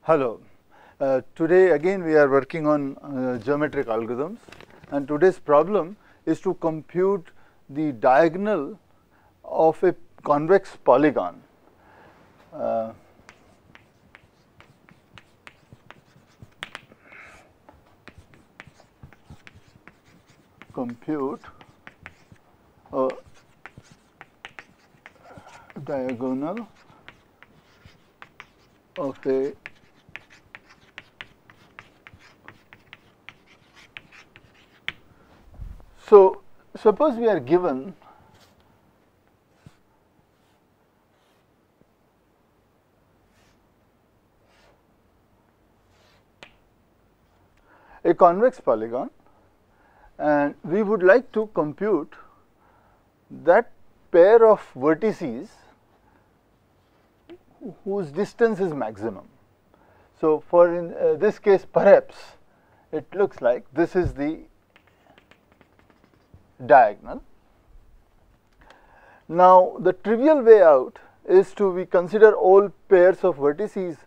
Hello. Today again we are working on geometric algorithms, and today's problem is to compute the diagonal of a convex polygon. Compute a diagonal of a So, suppose we are given a convex polygon, and we would like to compute that pair of vertices whose distance is maximum. So, for in this case, perhaps it looks like this is the diagonal. Now, the trivial way out is to we consider all pairs of vertices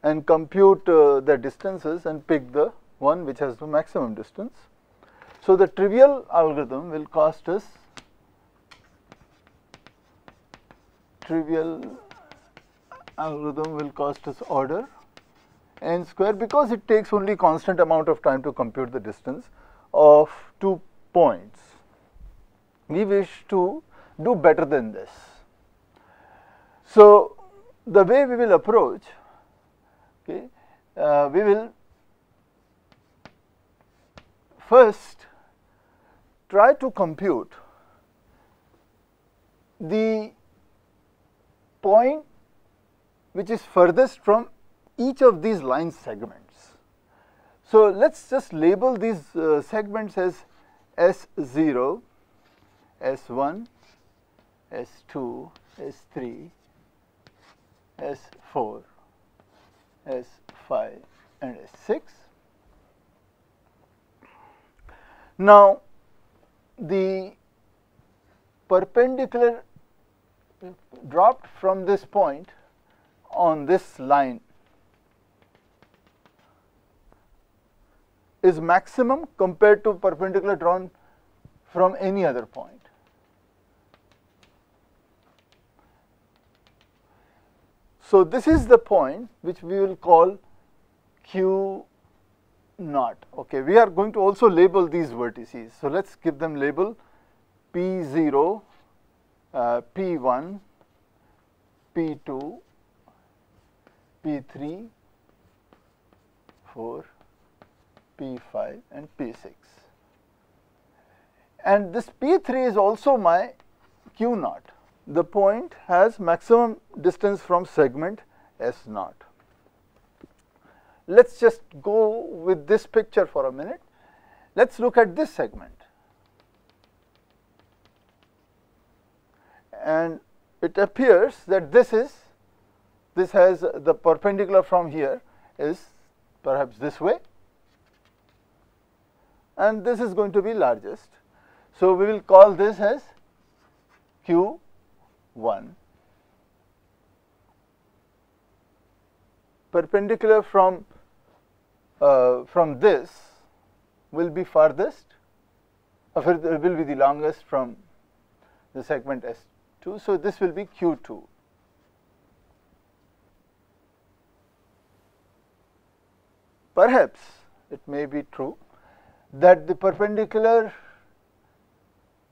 and compute their distances and pick the one which has the maximum distance. So, the trivial algorithm will cost us order n square, because it takes only constant amount of time to compute the distance of 2 points. We wish to do better than this. So, the way we will approach, we will first try to compute the point which is furthest from each of these line segments. So, let us just label these segments as S0, S1, S2, S3, S4, S5 and S6. Now, the perpendicular dropped from this point on this line is maximum compared to perpendicular drawn from any other point. So, this is the point which we will call Q naught. Okay, we are going to also label these vertices. So, let us give them label P0, P1, P2, P3, 4, P5 and P6. And this P3 is also my Q naught. The point has maximum distance from segment S naught. Let us just go with this picture for a minute. Let us look at this segment. And it appears that this has the perpendicular from here is perhaps this way, and this is going to be largest. So, we will call this as Q1. Perpendicular from this will be farthest, will be the longest from the segment S2. So, this will be Q2. Perhaps it may be true that the perpendicular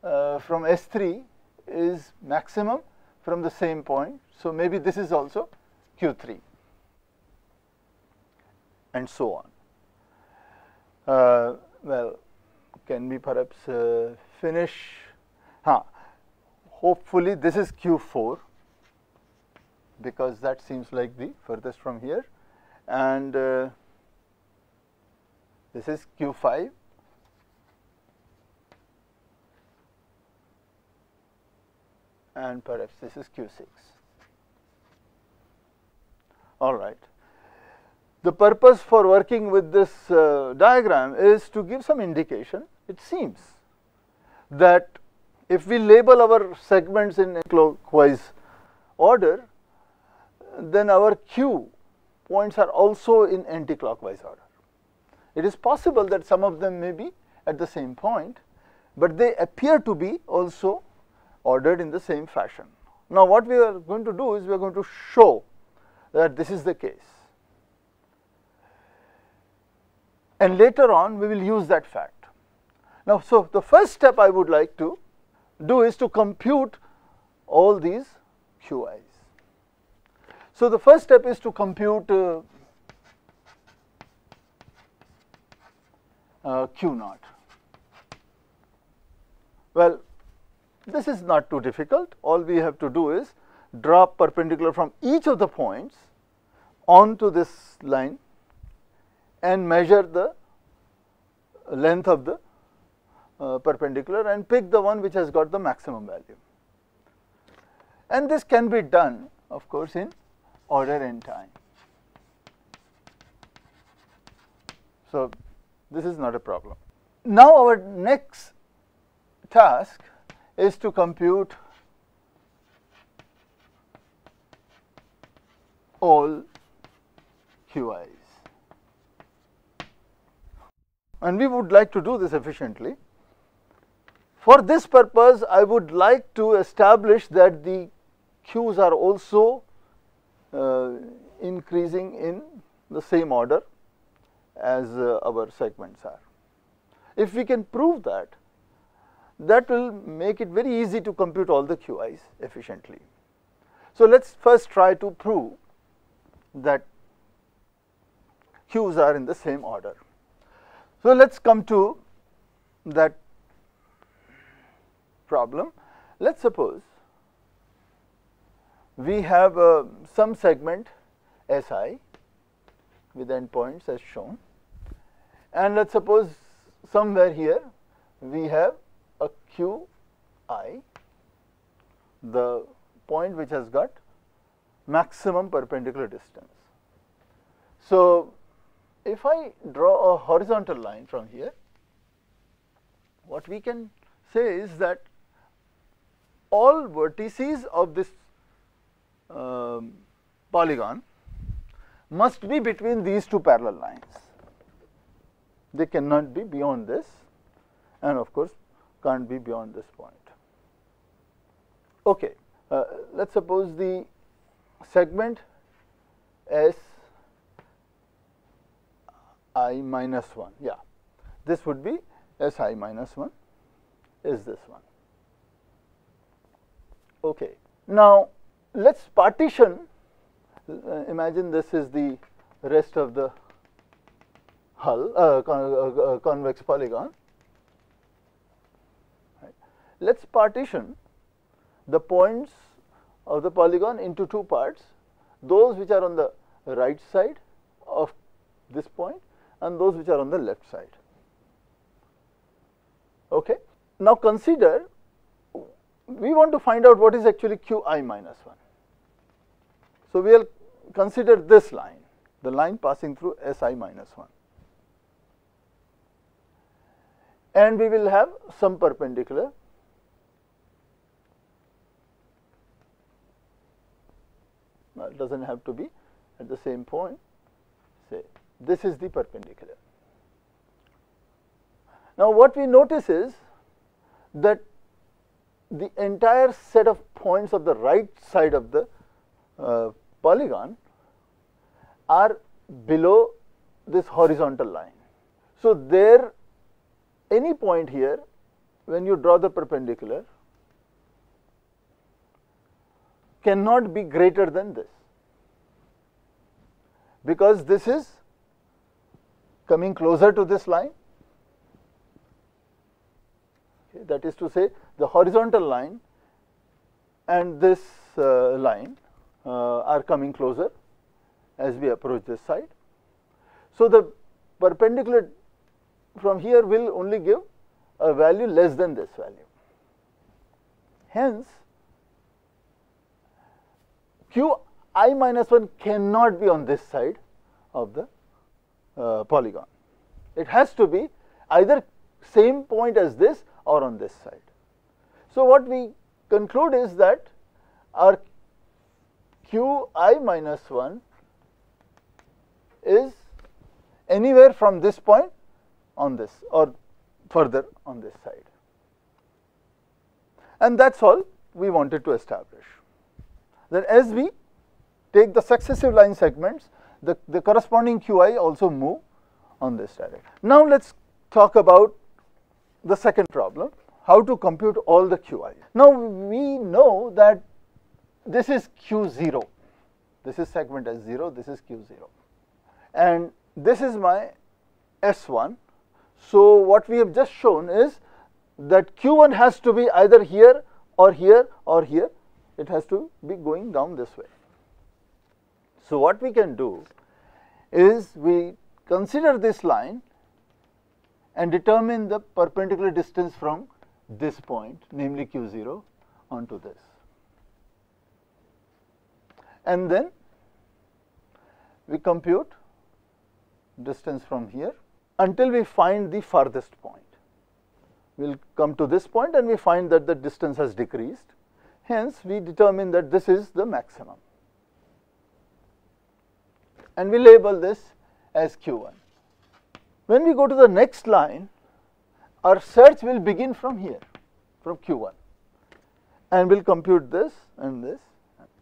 from S3 is maximum from the same point. So, maybe this is also Q3 and so on. Well, can we perhaps finish? Hopefully, this is Q4 because that seems like the furthest from here, and this is Q5. And perhaps this is Q6. All right. The purpose for working with this diagram is to give some indication. It seems that if we label our segments in clockwise order, then our Q points are also in anti-clockwise order. It is possible that some of them may be at the same point, but they appear to be also ordered in the same fashion. Now, what we are going to do is we are going to show that this is the case, and later on we will use that fact. Now, so the first step I would like to do is to compute all these Qi's. So, the first step is to compute Q naught. Well, this is not too difficult. All we have to do is draw perpendicular from each of the points onto this line and measure the length of the perpendicular and pick the one which has got the maximum value. And this can be done, of course, in order and time. So, this is not a problem. Now, our next task is to compute all Qi's, and we would like to do this efficiently. For this purpose, I would like to establish that the Q's are also increasing in the same order as our segments are. If we can prove that, that will make it very easy to compute all the Qi's efficiently. So, let us first try to prove that Q's are in the same order. So, let us come to that problem. Let us suppose we have some segment Si with endpoints as shown, and let us suppose somewhere here we have a Qi, the point which has got maximum perpendicular distance. So, if I draw a horizontal line from here, what we can say is that all vertices of this polygon must be between these two parallel lines. They cannot be beyond this, and of course, can't be beyond this point. Okay, let us suppose the segment S I minus 1, yeah, this would be S I minus 1 is this one. Okay. Now, let us partition, imagine this is the rest of the hull, convex polygon. Right. Let us partition the points of the polygon into two parts, those which are on the right side of this point and those which are on the left side. Okay. Now, consider we want to find out what is actually Qi minus 1. So, we will consider this line, the line passing through Si minus 1, and we will have some perpendicular Now, it does not have to be at the same point, say this is the perpendicular. Now, what we notice is that the entire set of points of the right side of the polygon are below this horizontal line. So, there any point here when you draw the perpendicular cannot be greater than this, because this is coming closer to this line. Okay, that is to say, the horizontal line and this line are coming closer as we approach this side. So, the perpendicular from here will only give a value less than this value. Hence, Qi minus 1 cannot be on this side of the polygon. It has to be either same point as this or on this side. So, what we conclude is that our Qi minus 1 is anywhere from this point on this or further on this side. And that is all we wanted to establish. That as we take the successive line segments, the corresponding Qi also move on this direction. Now let us talk about the second problem, how to compute all the Qi. Now we know that this is Q0, this is segment S0, this is Q0, and this is my S1. So what we have just shown is that Q1 has to be either here or here or here, it has to be going down this way. So what we can do is we consider this line and determine the perpendicular distance from this point, namely Q0, onto this. And then we compute distance from here until we find the farthest point. We will come to this point and we find that the distance has decreased. Hence, we determine that this is the maximum. And we label this as Q1. When we go to the next line, our search will begin from here, from Q1, and we will compute this and this.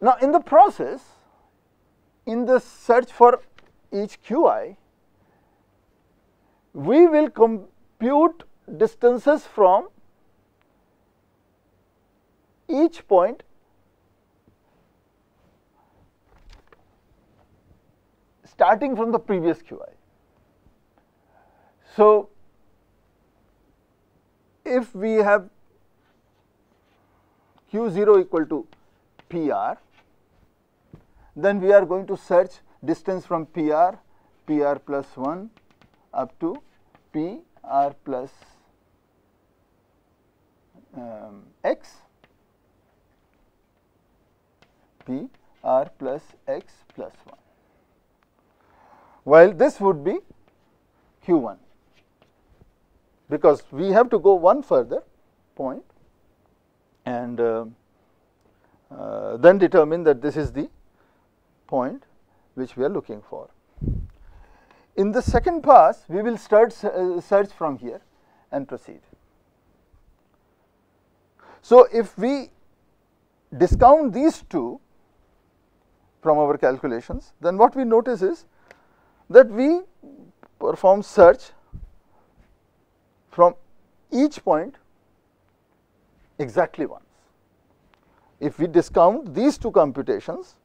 Now, in the process, in the search for each Qi, we will compute distances from each point starting from the previous Qi. So, if we have Q0 equal to PR, then we are going to search distance from PR, PR plus 1 up to PR plus X, PR plus X plus 1, while this would be Q1, because we have to go one further point and then determine that this is the point which we are looking for. In the second pass, we will start search from here and proceed. So, if we discount these two from our calculations, then what we notice is that we perform search from each point exactly once. If we discount these two computations,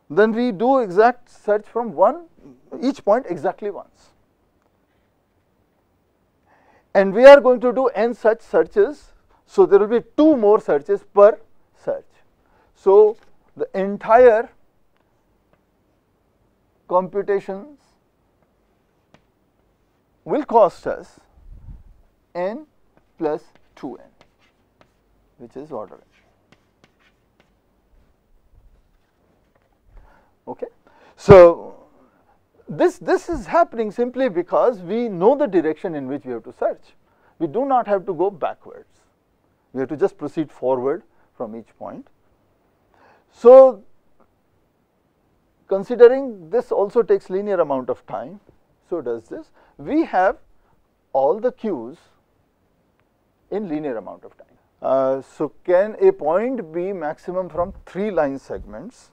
then we do exact search from each point exactly once. And we are going to do n such searches, so there will be 2 more searches per search. So, the entire computations will cost us n plus 2n, which is order n. Okay. So, this is happening simply because we know the direction in which we have to search. We do not have to go backwards. We have to just proceed forward from each point. So, considering this also takes linear amount of time, so does this. We have all the Qs in linear amount of time. So, can a point be maximum from 3 line segments?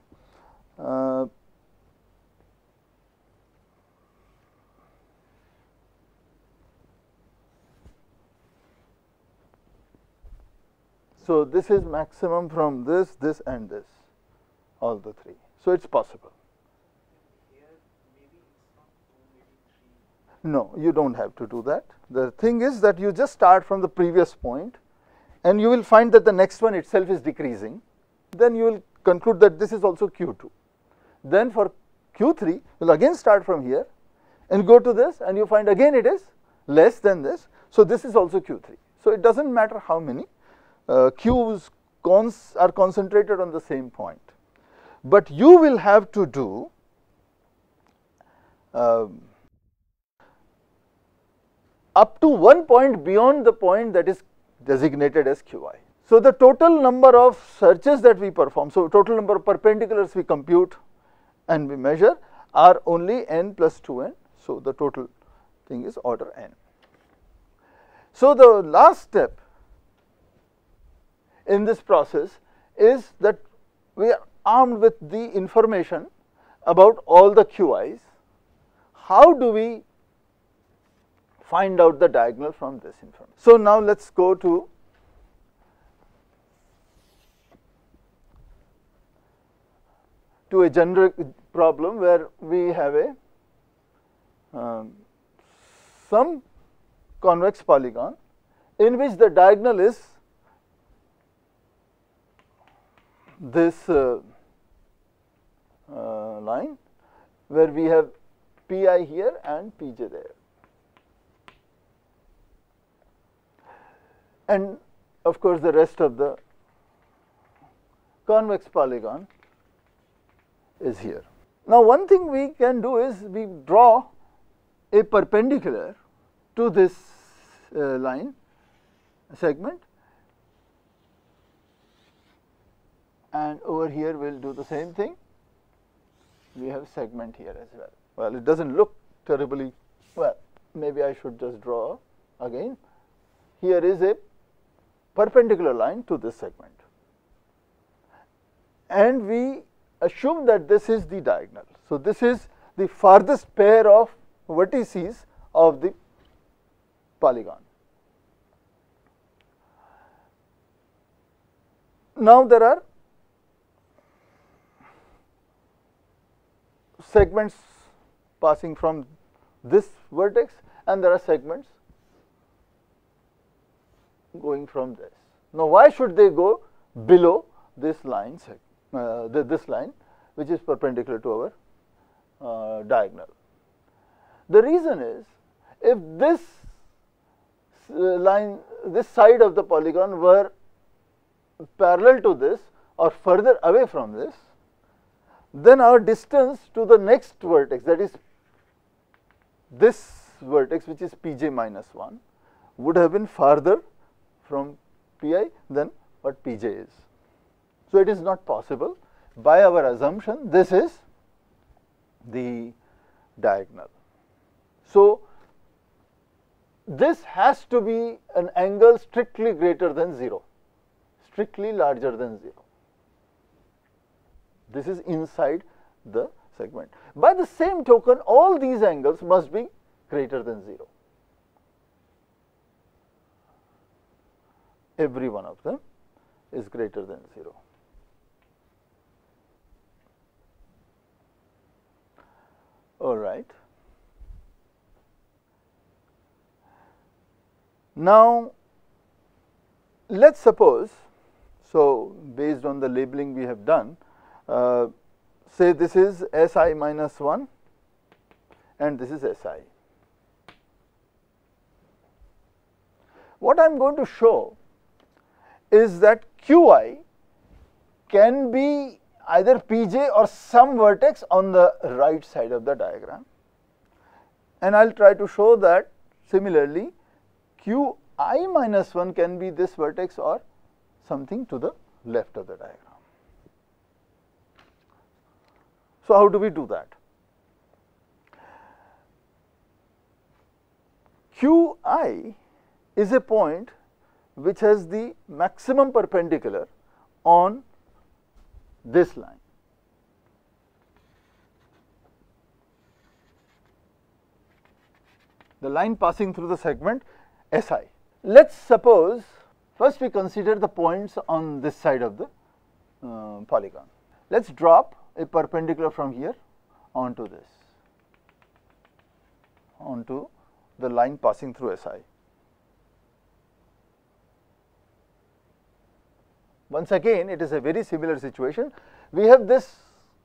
So, this is maximum from this, this and this, all the 3. So, it is possible. Here maybe it's not 2, maybe 3. No, you do not have to do that. The thing is that you just start from the previous point and you will find that the next one itself is decreasing. Then you will conclude that this is also Q2. Then for Q3, you will again start from here and go to this and you find again it is less than this. So, this is also Q3. So, it does not matter how many Qs are concentrated on the same point, but you will have to do up to one point beyond the point that is designated as Qi. So, the total number of searches that we perform, so total number of perpendiculars we compute and we measure are only n plus 2n. So, the total thing is order n. So, the last step in this process is that we are armed with the information about all the QIs. How do we find out the diagonal from this information? So, now let us go to a generic problem where we have a some convex polygon in which the diagonal is this line where we have Pi here and Pj there. And of course, the rest of the convex polygon is here. Now, one thing we can do is we draw a perpendicular to this line segment, and over here we will do the same thing. We have segment here as well. Well, it does not look terribly well. Maybe I should just draw again. Here is a perpendicular line to this segment, and we assume that this is the diagonal. So, this is the farthest pair of vertices of the polygon. Now, there are segments passing from this vertex and there are segments going from this. Now, why should they go below this line, this line which is perpendicular to our diagonal? The reason is, if this line, this side of the polygon were parallel to this or further away from this, then our distance to the next vertex, that is this vertex which is Pj minus 1, would have been farther from Pi than what Pj is. So, it is not possible. By our assumption, this is the diagonal. So, this has to be an angle strictly greater than 0, strictly larger than 0. This is inside the segment. By the same token, all these angles must be greater than 0. Every one of them is greater than 0. All right. Now, let us suppose, so based on the labeling we have done, say this is Si minus 1 and this is Si. What I am going to show is that Qi can be either Pj or some vertex on the right side of the diagram, and I will try to show that similarly Qi minus 1 can be this vertex or something to the left of the diagram. So, how do we do that? Qi is a point which has the maximum perpendicular on this line. The line passing through the segment Si. Let us suppose first we consider the points on this side of the polygon. Let us drop a perpendicular from here onto this, onto the line passing through Si. Once again, it is a very similar situation. We have this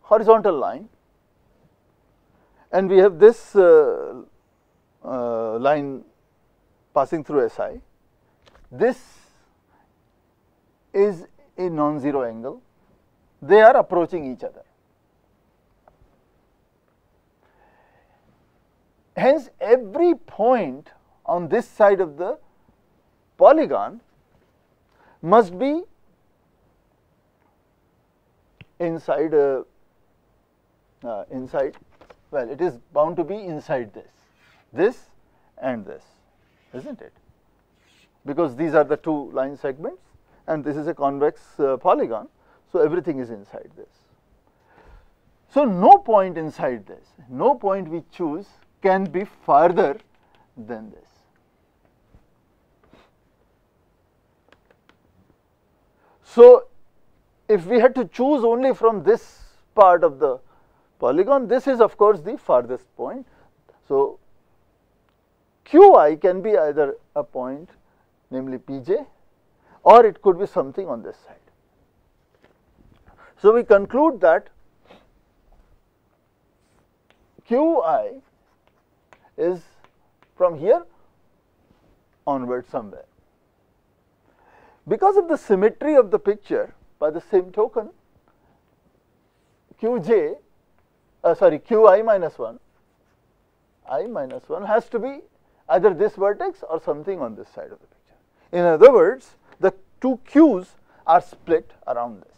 horizontal line and we have this line passing through Si. This is a non-zero angle. They are approaching each other. Hence, every point on this side of the polygon must be inside well, it is bound to be inside this and this, isn't it? Because these are the two line segments and this is a convex polygon, so everything is inside this. So no point inside this, no point we choose can be farther than this. So if we had to choose only from this part of the polygon, this is of course the farthest point. So Qi can be either a point, namely Pj, or it could be something on this side. So we conclude that Qi is from here onward somewhere. Because of the symmetry of the picture, by the same token, Qi minus 1, I minus 1 has to be either this vertex or something on this side of the picture. In other words, the two Q's are split around this.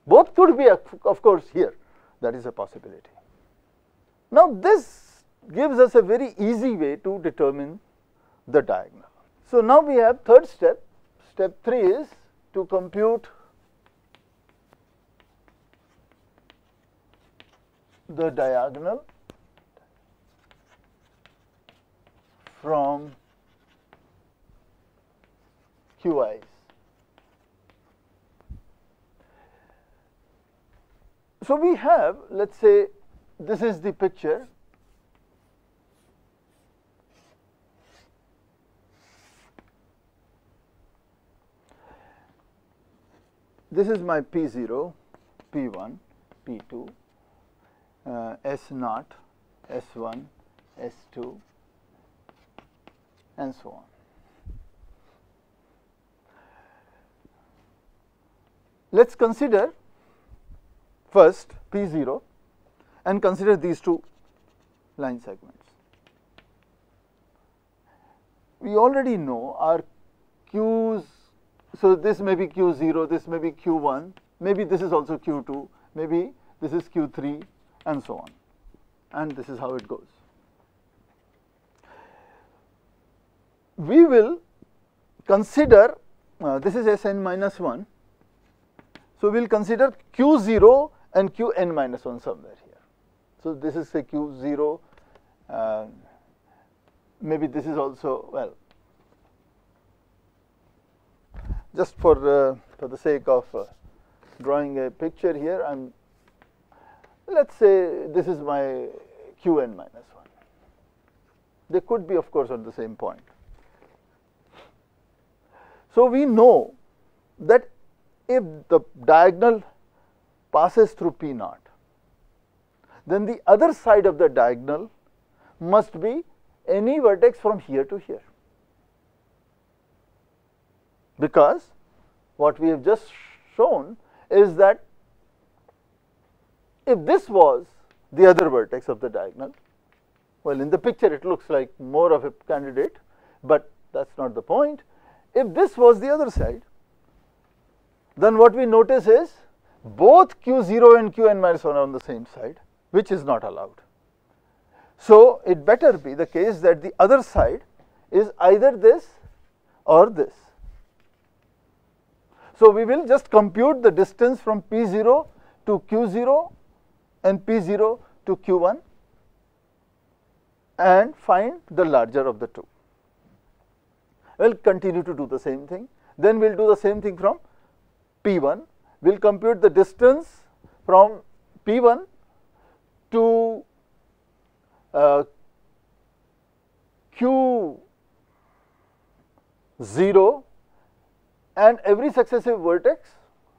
Both could be of course here, that is a possibility. Now this gives us a very easy way to determine the diagonal. So now we have third step. Step 3 is to compute the diagonal from Qi's. So we have, let's say, this is the picture. This is my P0, P1, P2, S0, S1, S2, and so on. Let's consider first P0 and consider these two line segments. We already know our Q's. So this may be Q0, this may be Q1, maybe this is also Q2, maybe this is Q3, and so on. And this is how it goes. We will consider, this is Sn minus 1, so we will consider Q0 and Qn minus 1 somewhere here. So this is say Q0, maybe this is also, well, just for the sake of drawing a picture here, let's say this is my Qn minus 1. They could be of course at the same point. So we know that if the diagonal passes through P0, then the other side of the diagonal must be any vertex from here to here. Because what we have just shown is that if this was the other vertex of the diagonal, well, in the picture it looks like more of a candidate, but that is not the point. If this was the other side, then what we notice is both Q0 and Qn minus 1 are on the same side, which is not allowed. So it better be the case that the other side is either this or this. So we will just compute the distance from P0 to Q0 and P0 to Q1 and find the larger of the two. We will continue to do the same thing. Then we will do the same thing from P1. We will compute the distance from P1 to Q0 and every successive vertex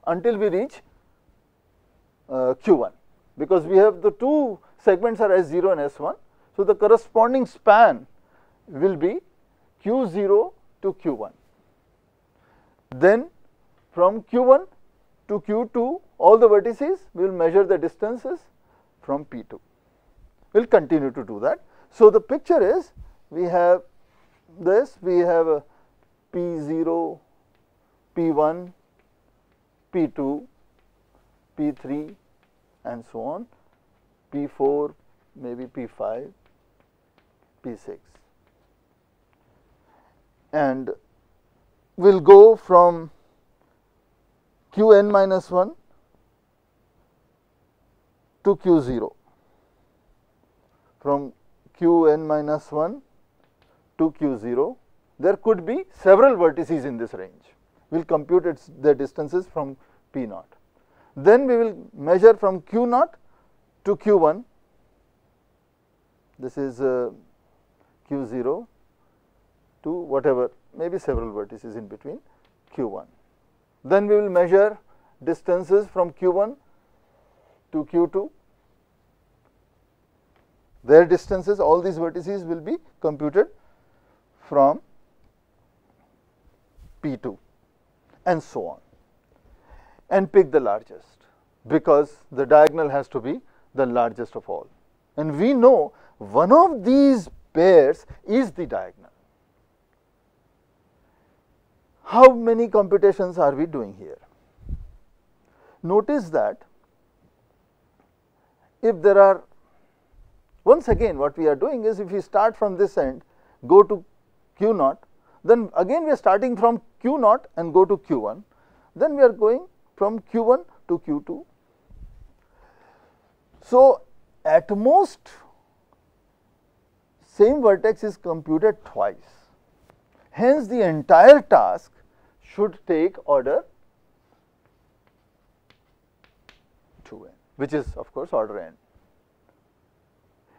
until we reach Q1, because we have the two segments are S0 and S1. So the corresponding span will be Q0 to Q1. Then from Q1 to Q2, all the vertices, we will measure the distances from P2. We will continue to do that. So the picture is, we have this, we have a P0, P1, P2, P3, and so on, P4, maybe P5, P6, and we'll go from Qn minus 1 to Q0, from Qn minus 1 to Q0. There could be several vertices in this range. We will compute their distances from P naught. Then we will measure from Q naught to Q1. This is Q0 to whatever, maybe several vertices in between Q1. Then we will measure distances from Q1 to Q2. Their distances, all these vertices will be computed from P2 and so on, and pick the largest, because the diagonal has to be the largest of all. And we know one of these pairs is the diagonal. How many computations are we doing here? Notice that if there are, once again what we are doing is, if we start from this end, go to Q naught, then again we are starting from Q naught and go to Q1, then we are going from Q1 to Q2. So at most same vertex is computed twice. Hence the entire task should take order 2n, which is of course order n.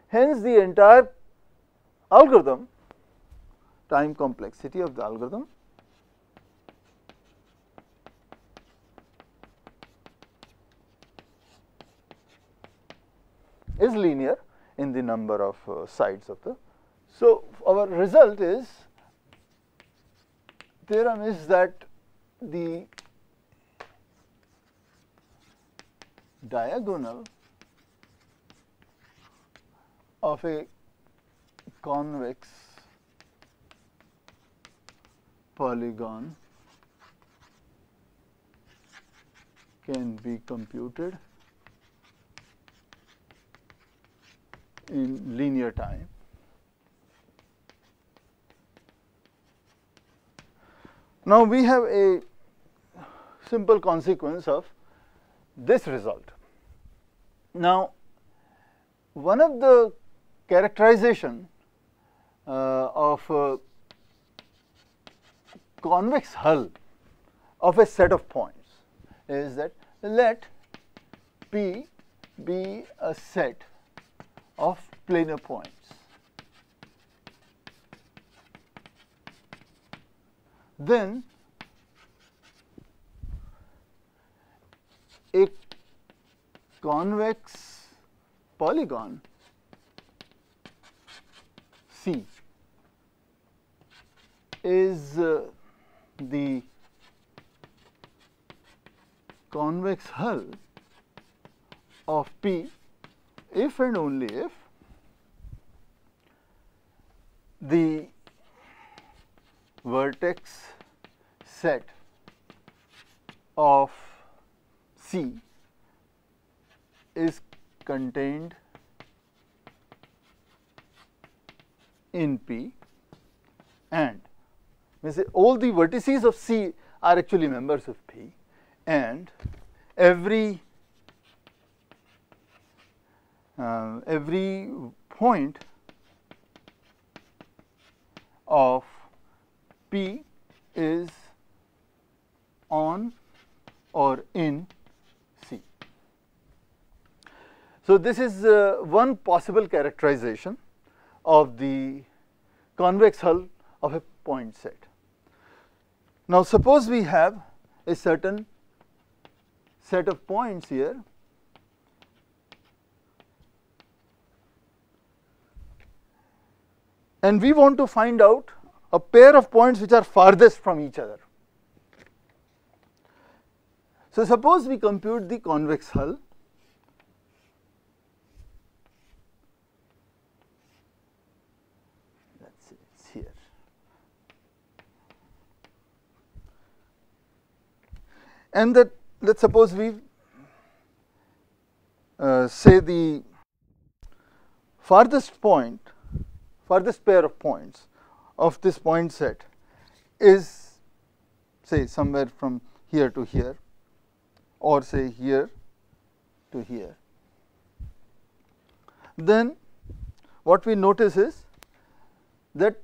Hence the entire algorithm, time complexity of the algorithm, is linear in the number of sides of the. So our result is, theorem is that the diagonal of a convex polygon can be computed in linear time. Now we have a simple consequence of this result. Now one of the characterization of convex hull of a set of points is that let P be a set of planar points. Then a convex polygon C is the convex hull of P if and only if the vertex set of C is contained in P, and means all the vertices of C are actually members of P, and every point of P is on or in C. So this is one possible characterization of the convex hull of a point set. Now suppose we have a certain set of points here, and we want to find out a pair of points which are farthest from each other. So suppose we compute the convex hull here. And that, let's suppose we say the farthest point, farthest pair of points of this point set is, say, somewhere from here to here, or say here to here, then what we notice is that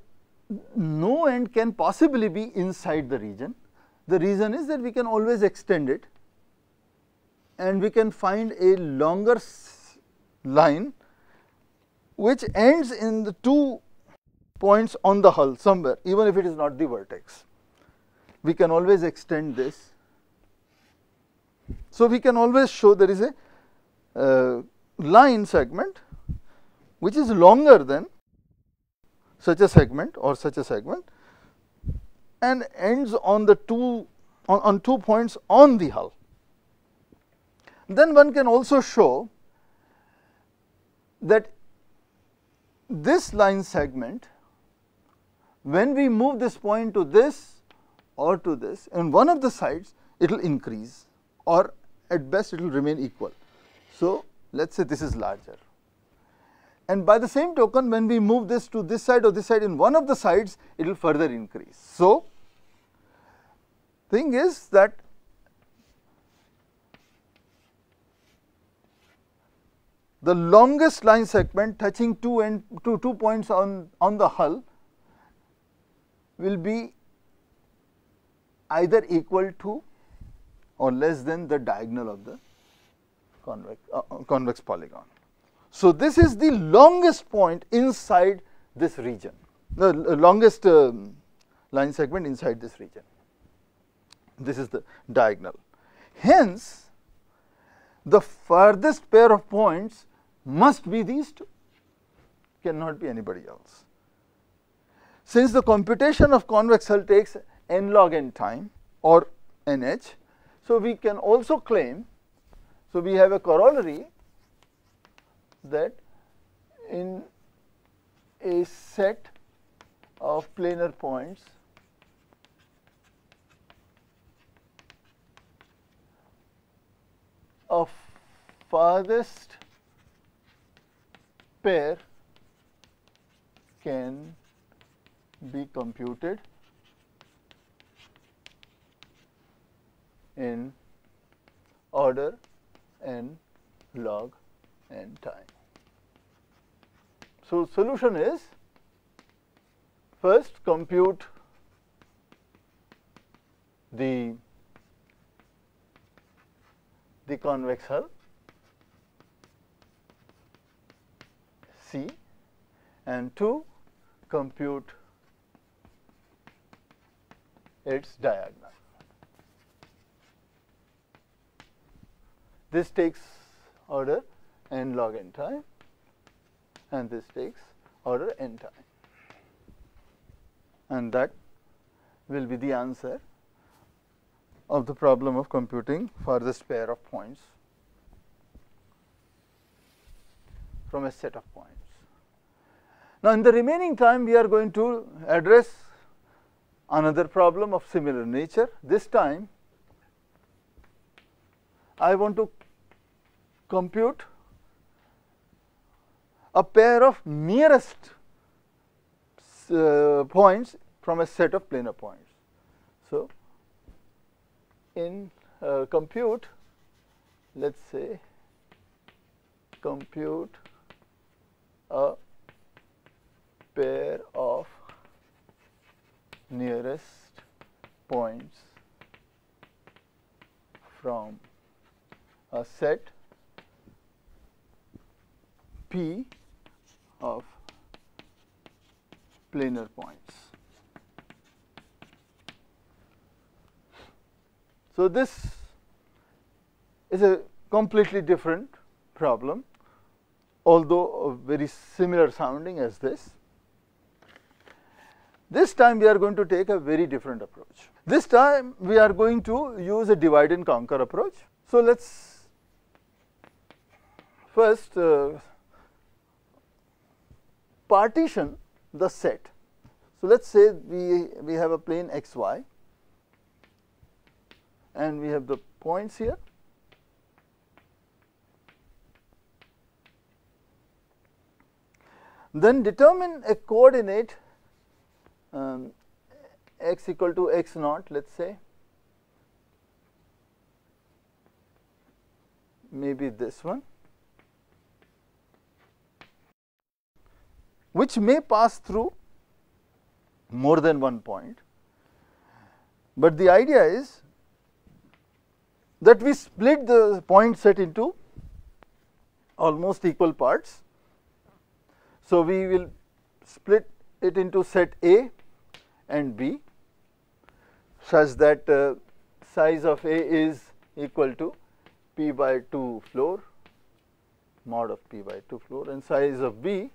no end can possibly be inside the region. The reason is that we can always extend it, and we can find a longer line which ends in the 2 points on the hull somewhere, even if it is not the vertex. We can always extend this. So, we can always show there is a line segment which is longer than such a segment or such a segment, and ends on the 2 points on the hull. Then one can also show that this line segment, when we move this point to this or to this, in one of the sides it will increase, or at best it will remain equal. So, let us say this is larger, and by the same token, when we move this to this side or this side, in one of the sides it will further increase. So, thing is that the longest line segment touching 2 points on the hull will be either equal to or less than the diagonal of the convex polygon. So, this is the longest point inside this region, the longest line segment inside this region. This is the diagonal. Hence, the farthest pair of points must be these two, cannot be anybody else. Since the computation of convex hull takes n log n time or nh, so we can also claim, so we have a corollary that in a set of planar points of farthest pair can be computed in order n log n time. So, solution is, first compute the convex hull C, and 2 compute its diagonal. This takes order n log n time, and this takes order n time, and that will be the answer of the problem of computing farthest pair of points from a set of points. Now, in the remaining time we are going to address another problem of similar nature. This time I want to compute a pair of nearest points from a set of planar points. So, in compute, let us say compute a pair of nearest points from a set P of planar points. So, this is a completely different problem, although very similar sounding as this. This time we are going to take a very different approach. This time we are going to use a divide and conquer approach. So, let us first partition the set. So, let us say we have a plane xy, and we have the points here, Then determine a coordinate x equal to x naught, let us say, maybe this one, which may pass through more than one point, but the idea is that we split the point set into almost equal parts. So, we will split it into set A and B such that size of A is equal to P by 2 floor, mod of P by 2 floor, and size of B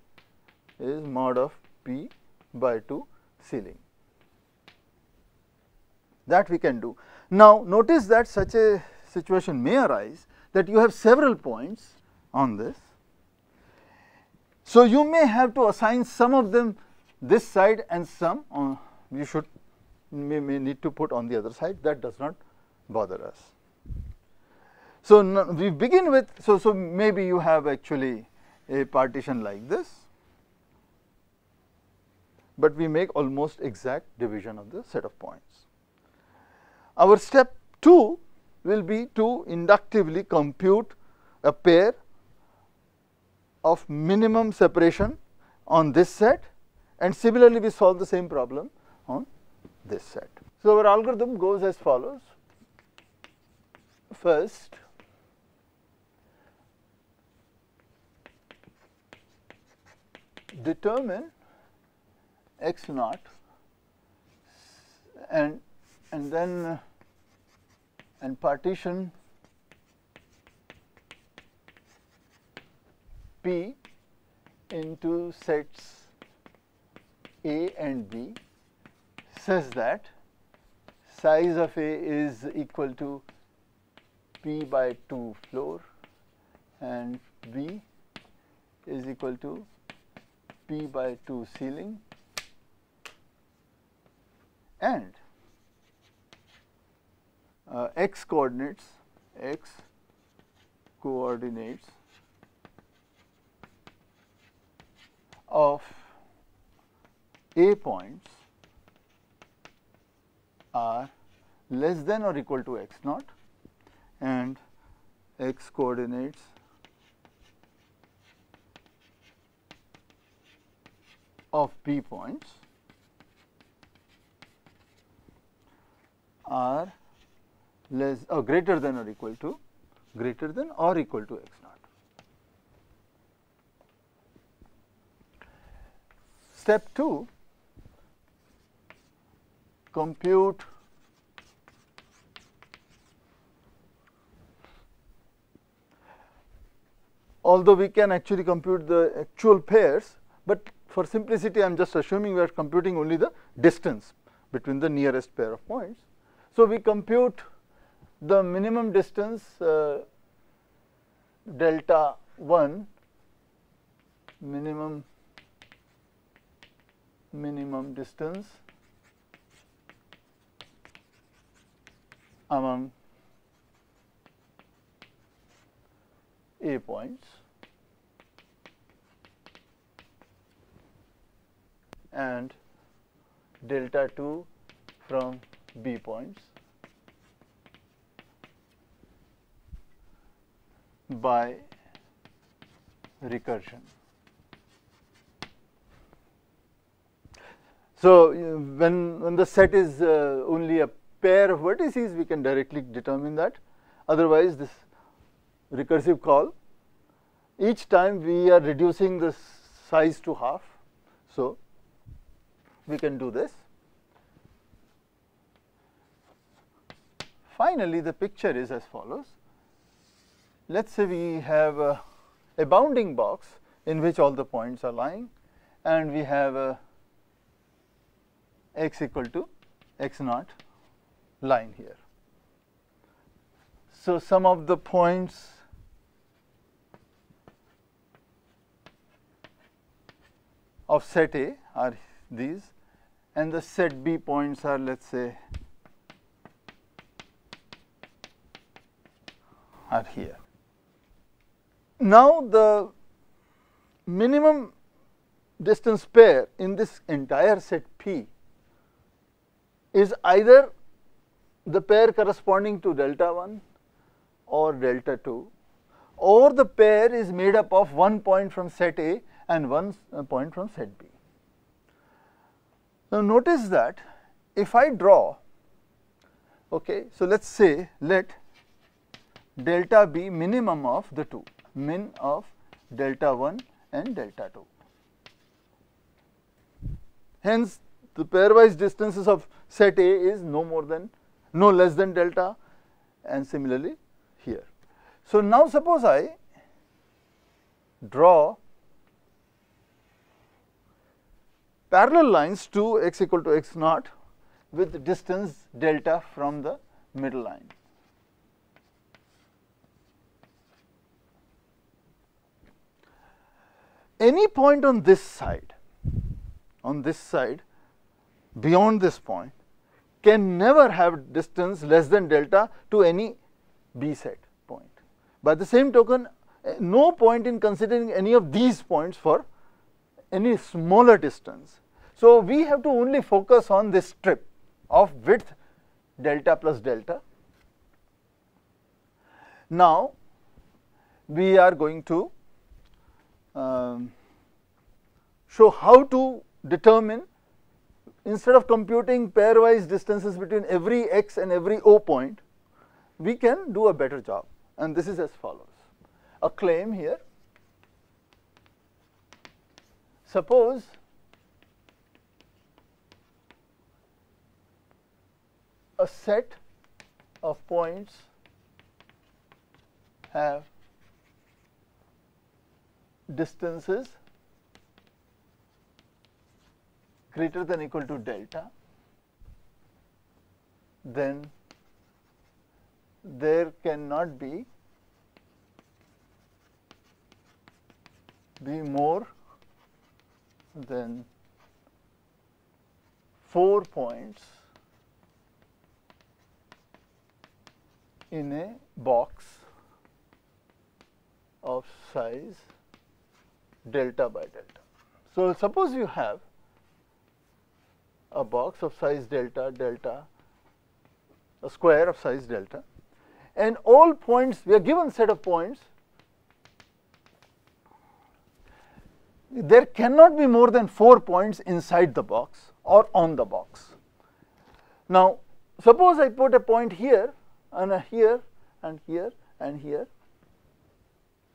is mod of P by 2 ceiling. That we can do. Now, notice that such a situation may arise that you have several points on this. So, you may have to assign some of them this side and some you should may need to put on the other side. That does not bother us. So, we begin with, so maybe you have actually a partition like this, but we make almost exact division of the set of points. Our step 2 will be to inductively compute a pair of minimum separation on this set, and similarly we solve the same problem on this set. So, our algorithm goes as follows. First, determine x naught and then and partition P into sets A and B such that size of A is equal to P by 2 floor and B is equal to P by 2 ceiling, and x coordinates of A points are less than or equal to x naught, and x coordinates of B points are less or greater than or equal to x naught. Step 2, compute although we can actually compute the actual pairs, but for simplicity I am just assuming we are computing only the distance between the nearest pair of points. So, we compute the minimum distance delta 1 minimum distance among A points and delta 2 from B points by recursion. So, when the set is only a pair of vertices, we can directly determine that. Otherwise, this recursive call, each time we are reducing the size to half. So, we can do this. Finally, the picture is as follows. Let us say we have a bounding box in which all the points are lying, and we have a x equal to x naught line here. So, some of the points of set A are these, and the set B points are, let us say, are here. Now, the minimum distance pair in this entire set P is either the pair corresponding to delta 1 or delta 2, or the pair is made up of one point from set A and one point from set B. Now notice that if I draw, okay, so let us say let delta be minimum of the two, min of delta 1 and delta 2. Hence, the pairwise distances of set A is no less than delta, and similarly here. So now suppose I draw parallel lines to x equal to x naught with distance delta from the middle line. Any point on this side, beyond this point, can never have distance less than delta to any B set point. By the same token, no point in considering any of these points for any smaller distance. So we have to only focus on this strip of width delta plus delta. Now we are going to show how to determine, instead of computing pairwise distances between every x and every O point, we can do a better job, and this is as follows. A claim here. Suppose a set of points have distances greater than or equal to delta, then there cannot be more than 4 points in a box of size delta by delta. So suppose you have a box of size delta, a square of size delta, and all points, we are given set of points, there cannot be more than 4 points inside the box or on the box. Now suppose I put a point here and a here and here and here,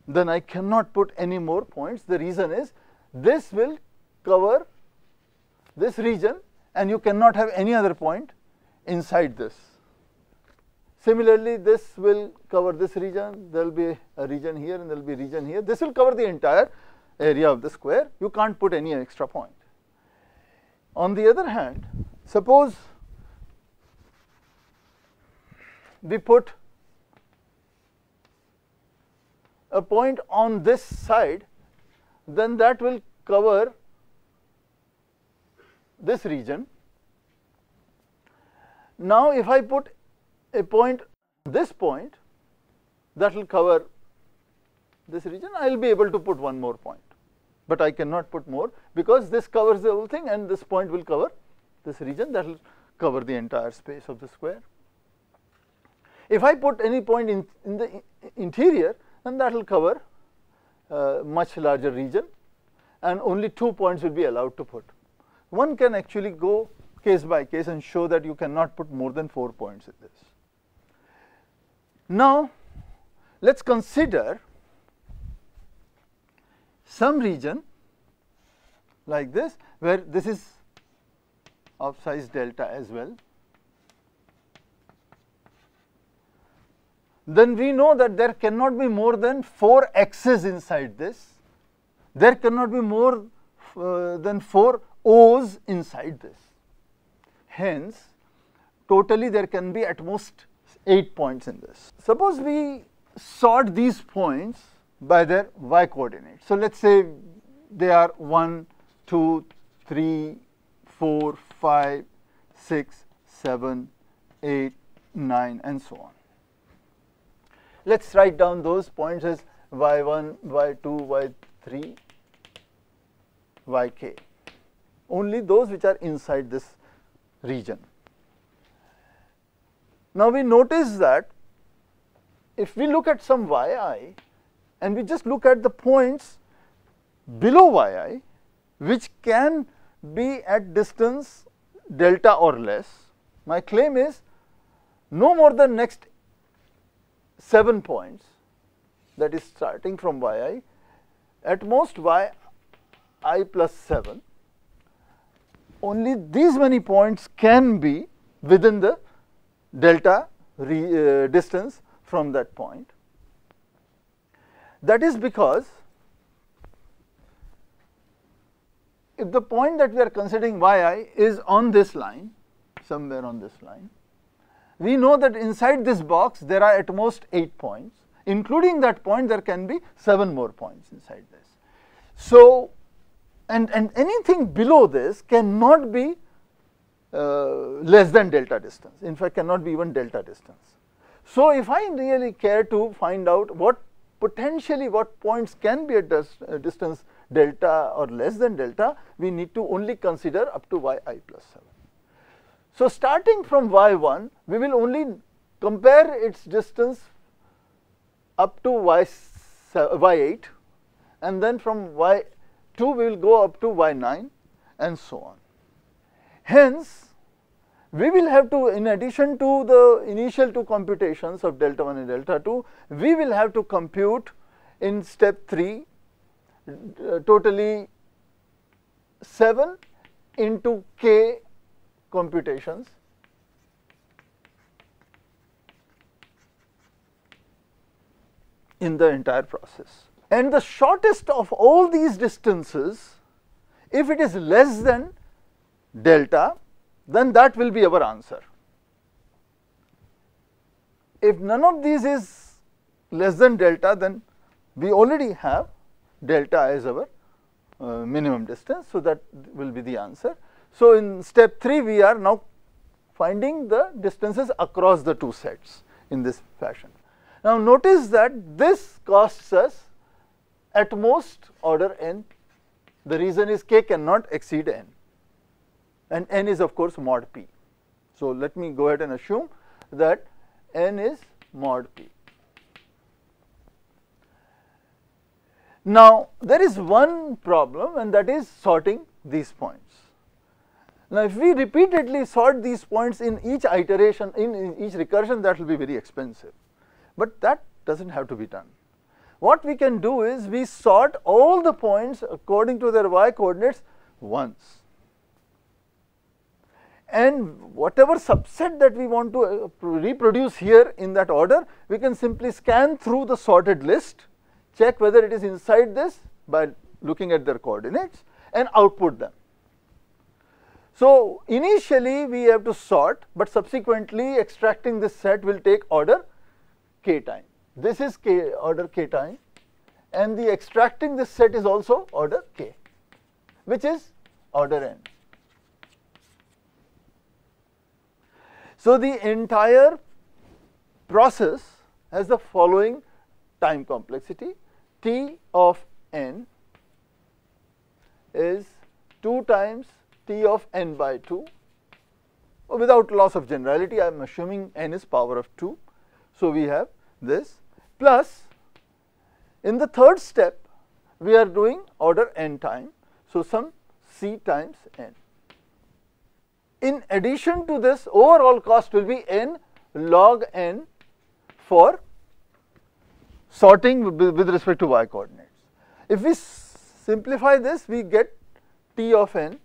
then I cannot put any more points. The reason is this will cover this region and you cannot have any other point inside this. Similarly, this will cover this region, there will be a region here and there will be a region here. This will cover the entire area of the square. You can't put any extra point. On the other hand, suppose we put a point on this side, then that will cover this region. Now if I put a point, this point, that will cover this region, I will be able to put one more point, but I cannot put more because this covers the whole thing and this point will cover this region, that will cover the entire space of the square. If I put any point in the interior, then that will cover a much larger region and only 2 points will be allowed to put. One can actually go case by case and show that you cannot put more than 4 points in this. Now let us consider some region like this, where this is of size delta as well. Then we know that there cannot be more than 4 x's inside this. There cannot be more than 4 O's inside this. Hence, totally there can be at most 8 points in this. Suppose we sort these points by their y coordinates. So let us say they are 1, 2, 3, 4, 5, 6, 7, 8, 9 and so on. Let us write down those points as y1, y2, y3, yk, only those which are inside this region. Now we notice that if we look at some yi and we just look at the points below yi which can be at distance delta or less, my claim is no more than next 7 points, that is starting from yi, at most yi plus 7, only these many points can be within the delta distance from that point. That is because if the point that we are considering yi is on this line, somewhere on this line, we know that inside this box there are at most 8 points. Including that point, there can be 7 more points inside this. So, and anything below this cannot be less than delta distance, in fact cannot be even delta distance. So, if I really care to find out what potentially what points can be at distance delta or less than delta, we need to only consider up to yi plus 7. So, starting from y1, we will only compare its distance up to y8, and then from y2 we will go up to y9 and so on. Hence, we will have to, in addition to the initial 2 computations of delta 1 and delta 2, we will have to compute in step 3 totally 7 into k computations in the entire process. And the shortest of all these distances, if it is less than delta, then that will be our answer. If none of these is less than delta, then we already have delta as our minimum distance, so that will be the answer. So, in step 3 we are now finding the distances across the 2 sets in this fashion. Now, notice that this costs us at most order n. The reason is k cannot exceed n, and n is of course mod p. So, let me go ahead and assume that n is mod p. Now, there is one problem, and that is sorting these points. Now, if we repeatedly sort these points in each iteration, in each recursion, that will be very expensive, but that does not have to be done. What we can do is we sort all the points according to their y coordinates once, and whatever subset that we want to reproduce here in that order, we can simply scan through the sorted list, check whether it is inside this by looking at their coordinates, and output them. So, initially we have to sort, but subsequently extracting this set will take order k time. This is k order k time, and the extracting this set is also order k, which is order n. So, the entire process has the following time complexity: T of n is 2 times T of n by 2. Without loss of generality, I am assuming n is power of 2. So, we have this plus, in the third step we are doing order n time. So, some c times n. In addition to this, overall cost will be n log n for sorting with respect to y coordinates. If we simplify this, we get T of n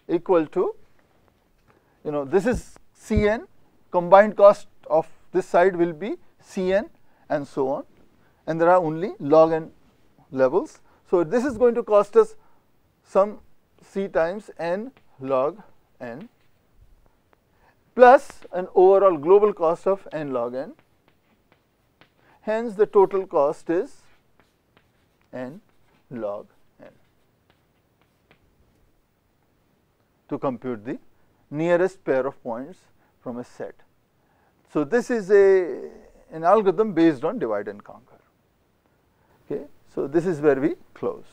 equal to, this is Cn, combined cost of this side will be Cn and so on, and there are only log n levels. So, this is going to cost us some C times n log n plus an overall global cost of n log n. Hence, the total cost is n log n to compute the nearest pair of points from a set. So, this is an algorithm based on divide and conquer. Okay. So, this is where we close.